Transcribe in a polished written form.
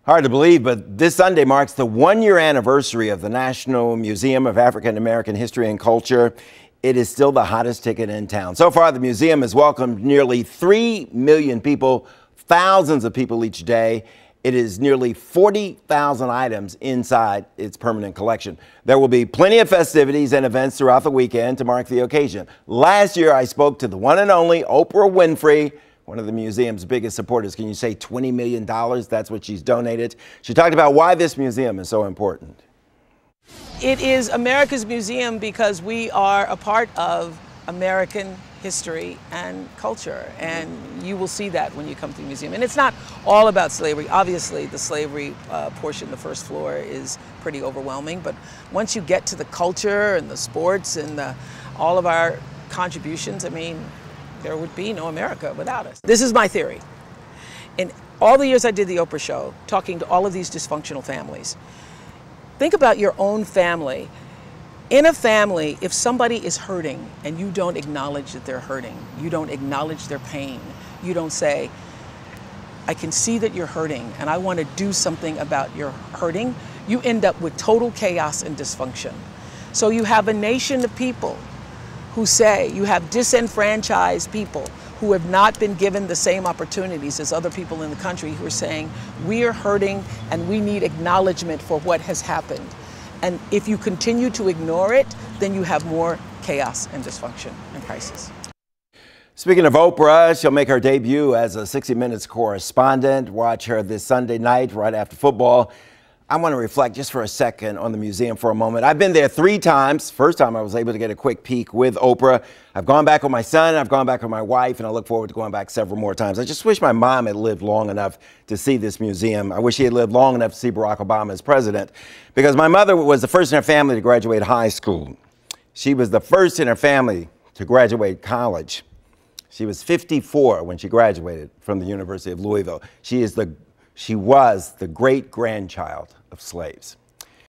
Hard to believe, but this Sunday marks the one-year anniversary of the National Museum of African American History and Culture. It is still the hottest ticket in town. So far, the museum has welcomed nearly 3 million people, thousands of people each day. It is nearly 40,000 items inside its permanent collection. There will be plenty of festivities and events throughout the weekend to mark the occasion. Last year, I spoke to the one and only Oprah Winfrey, one of the museum's biggest supporters. Can you say $20 million? That's what she's donated. She talked about why this museum is so important. It is America's museum because we are a part of American history and culture, and you will see that when you come to the museum. And it's not all about slavery. Obviously, the slavery portion, the first floor, is pretty overwhelming, but once you get to the culture and the sports and all of our contributions, I mean, there would be no America without us. This is my theory. In all the years I did the Oprah show, talking to all of these dysfunctional families, think about your own family. In a family, if somebody is hurting and you don't acknowledge that they're hurting, you don't acknowledge their pain, you don't say, I can see that you're hurting and I want to do something about your hurting, you end up with total chaos and dysfunction. So you have a nation of people who say, you have disenfranchised people who have not been given the same opportunities as other people in the country who are saying, we are hurting and we need acknowledgement for what has happened. And if you continue to ignore it, then you have more chaos and dysfunction and crisis. Speaking of Oprah, she'll make her debut as a 60 Minutes correspondent. Watch her this Sunday night right after football. I want to reflect just for a second on the museum for a moment. I've been there 3 times. First time I was able to get a quick peek with Oprah. I've gone back with my son, I've gone back with my wife, and I look forward to going back several more times. I just wish my mom had lived long enough to see this museum. I wish she had lived long enough to see Barack Obama as president, because my mother was the first in her family to graduate high school. She was the first in her family to graduate college. She was 54 when she graduated from the University of Louisville. She was the great-grandchild of slaves.